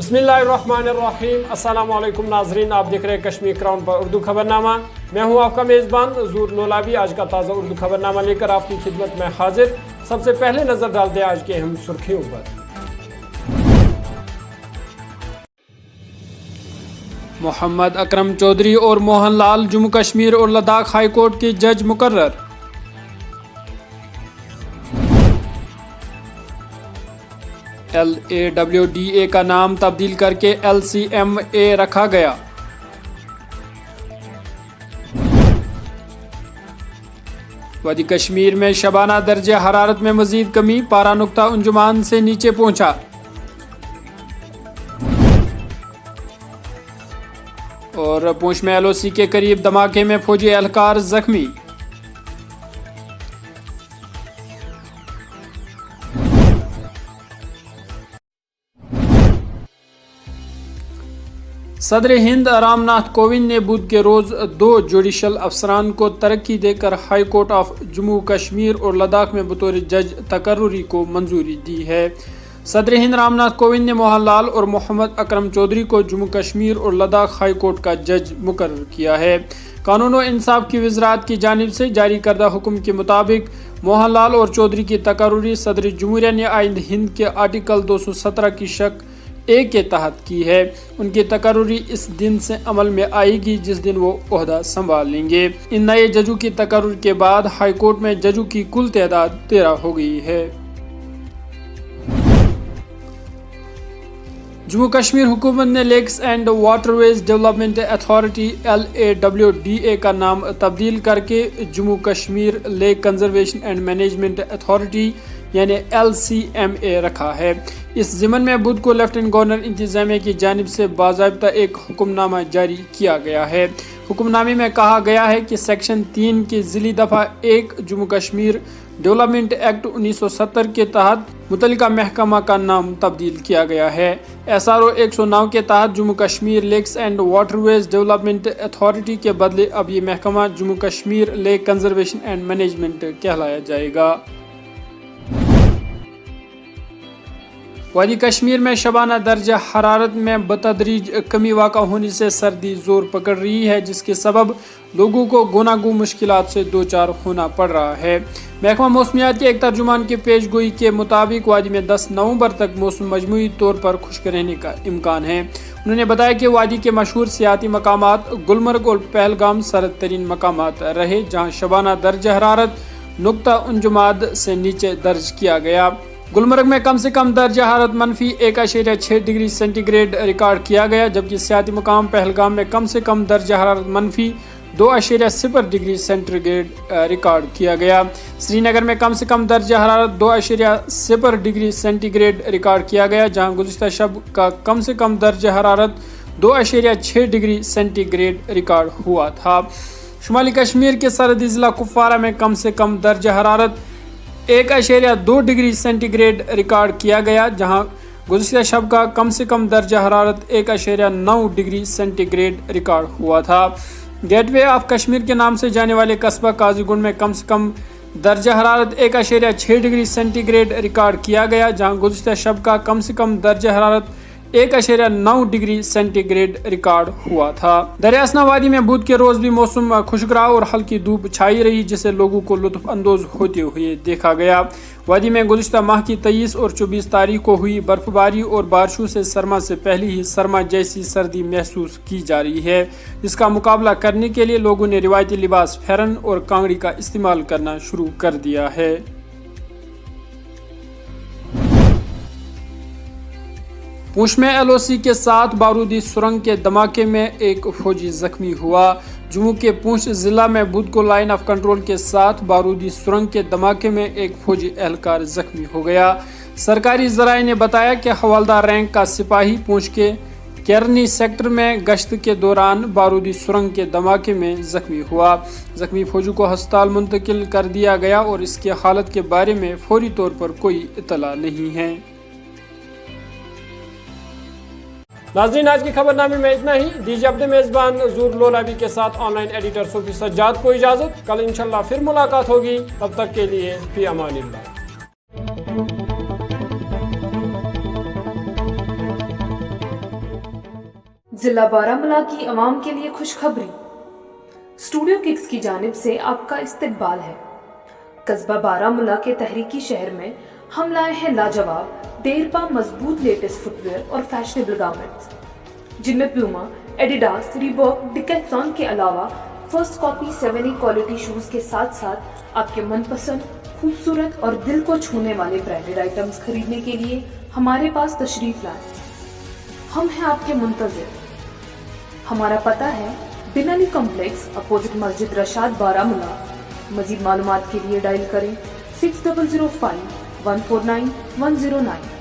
बिस्मिल्लाहिर्रहमानिर्रहीम। अस्सलाम वालेकुम नाजरीन, आप देख रहे हैं कश्मीर क्राउन पर उर्दू खबरनामा। मैं हूं आपका मेज़बान ज़ूर लोलाबी। आज का ताज़ा उर्दू खबरनामा लेकर आपकी खिदमत में हाजिर। सबसे पहले नज़र डालते हैं आज के अहम सुर्खियों पर। मोहम्मद अकरम चौधरी और मोहन लाल जम्मू कश्मीर और लद्दाख हाई कोर्ट के जज मुकर्रर। LAWDA का नाम तब्दील करके LCMA रखा गया। वादी कश्मीर में शबाना दर्जे हरारत में मजीद कमी, पारा नुक्ता अंजुमान से नीचे पहुंचा। और पूंछ में LOC के करीब धमाके में फौजी एहलकार जख्मी। सदर हिंद रामनाथ कोविंद ने बुध के रोज 2 जुडिशल अफसरान को तरक्की देकर high court of Jammu Kashmir और लद्दाख में बतौर जज तकर्रुरी को मंजूरी दी है। सदर हिंद रामनाथ कोविंद ने मोहन लाल और मोहम्मद अकरम चौधरी को जम्मू कश्मीर और लद्दाख हाई कोर्ट का जज मुकर्रर किया है। कानून और इंसाफ की वज़ारत की जानिब से जारी करदा हुक्म के मुताबिक मोहन लाल और चौधरी की तकर्रुरी सदर जमहूरिया ने आइन हिंद के आर्टिकल 217 की शक ए के तहत की है। उनकी तकर्रुरी इस दिन से अमल में आएगी जिस दिन वो ओहदा संभाल लेंगे। इन नए जजों की तकर्रुर के बाद हाई कोर्ट में जजों की कुल तादाद 13 हो गई है। जम्मू कश्मीर हुकूमत ने lakes and waterways development authority LAWDA का नाम तब्दील करके Jammu Kashmir lake conservation and management authority यानी LCMA रखा है। इस ज़िमन में बुध को लेफ्टिनेंट गवर्नर इंतजामिया की जानिब से बाज़ाब्ता एक हुक्मनामा जारी किया गया है। हुक्मनामे में कहा गया है कि सेक्शन 3 की ज़िली दफ़ा 1 जम्मू कश्मीर डेवलपमेंट एक्ट 1970 के तहत मुतल्लिका महकमा का नाम तब्दील किया गया है। SRO 109 के तहत Jammu Kashmir lakes and waterways development authority के बदले अब ये महकमा Jammu Kashmir lake conservation and management कहलाया जाएगा। वादी कश्मीर में शबाना दर्जा हरारत में बतदरीज कमी वाक़ा होने से सर्दी जोर पकड़ रही है, जिसके सबब लोगों को गुनागू मुश्किलात से दो चार होना पड़ रहा है। महकमा मौसमियात के एक तर्जुमान की पेशगोई के मुताबिक वादी में 10 नवंबर तक मौसम मजमूई तौर पर खुश्क रहने का इम्कान है। उन्होंने बताया कि वादी के मशहूर सियाती मकामात गुलमर्ग और पहलगाम सरद तरीन मकामात रहे, जहाँ शबाना दर्जा हरारत नुक्ता अंजुमाद से नीचे दर्ज किया गया। गुलमर्ग में कम से कम दर्जा हरारत -1.6 डिग्री सेंटीग्रेड रिकॉर्ड किया गया, जबकि सियाती मुकाम पहलगाम में कम से कम दर्जा हरारत -2.0 डिग्री सेंटीग्रेड रिकॉर्ड किया गया। श्रीनगर में कम से कम दर्जा हरारत 2.0 डिग्री सेंटीग्रेड रिकॉर्ड किया गया, जहां गुज़िश्ता शब का कम से कम दर्जा हरारत 2.6 डिग्री सेंटीग्रेड रिकॉर्ड हुआ था। शुमाली कश्मीर के सरहदी ज़िला कुपवारा में कम से कम दर्जा हरारत 1.2 डिग्री सेंटीग्रेड रिकॉर्ड किया गया, जहां गुज़िश्ता शब का कम से कम दर्जा हरारत 1.9 डिग्री सेंटीग्रेड रिकॉर्ड हुआ था। गेटवे ऑफ कश्मीर के नाम से जाने वाले कस्बा काजीगुंड में कम से कम दर्जा हरारत 1.6 डिग्री सेंटीग्रेड रिकॉर्ड किया गया, जहां गुज़िश्ता शब का कम से कम दर्जा हरारत 1.9 डिग्री सेंटीग्रेड रिकॉर्ड हुआ था। दरियासना वादी में बुध के रोज भी मौसम खुश्क रहा और हल्की धूप छाई रही, जिससे लोगों को लुत्फ अंदोज होते हुए देखा गया। वादी में गुज़िश्ता माह की 23 और 24 तारीख को हुई बर्फबारी और बारिशों से सरमा से पहले ही सरमा जैसी सर्दी महसूस की जा रही है, जिसका मुकाबला करने के लिए लोगों ने रिवायती लिबास फेरन और कांगड़ी का इस्तेमाल करना शुरू कर दिया है। पूंछ में LOC के साथ बारूदी सुरंग के धमाके में एक फौजी जख्मी हुआ। जम्मू के पूंछ जिला में बुध को लाइन ऑफ कंट्रोल के साथ बारूदी सुरंग के धमाके में एक फौजी एहलकार जख्मी हो गया। सरकारी जराये ने बताया कि हवलदार रैंक का सिपाही पूंछ के केरनी सेक्टर में गश्त के दौरान बारूदी सुरंग के धमाके में जख्मी हुआ। जख्मी फौजी को अस्पताल मुंतकिल कर दिया गया और इसकी हालत के बारे में फौरी तौर पर कोई इतला नहीं है। नाज़रीन, आज की खबरनामे में इतना ही। दीजिए अपने मेज़बान ज़ूर लोलाबी के साथ ऑनलाइन एडिटर सूफी सज्जाद को इजाज़त। कल इंशाल्लाह फिर मुलाकात होगी, तब तक के लिए फी अमानिल्लाह। ضلع بارہمولہ کی عوام کے لیے خوشخبری، اسٹوڈیو ککس کی جانب سے آپ کا استقبال ہے۔ قصبہ بارہمولہ کے تحریکی شہر میں ہم لائے ہیں لاجواب، دیر پا مضبوط لیٹسٹ فٹ ویئر اور فیشنیبل گارمنٹس، جن میں پیوما، ایڈیڈاس، ریباک، ڈیکیتھلون کے علاوہ first copy 7A quality shows کے ساتھ ساتھ آپ کے من پسند خوبصورت اور دل کو چھونے والے برانڈڈ آئٹمز خریدنے کے لیے ہمارے پاس تشریف لائیں۔ ہم ہیں آپ کے منتظر۔ ہمارا پتہ ہے بن علی کمپلیکس، اپوزٹ مسجد رشاد، بارہمولہ۔ مزید معلومات کے لیے ڈائل کریں 6005 149 109۔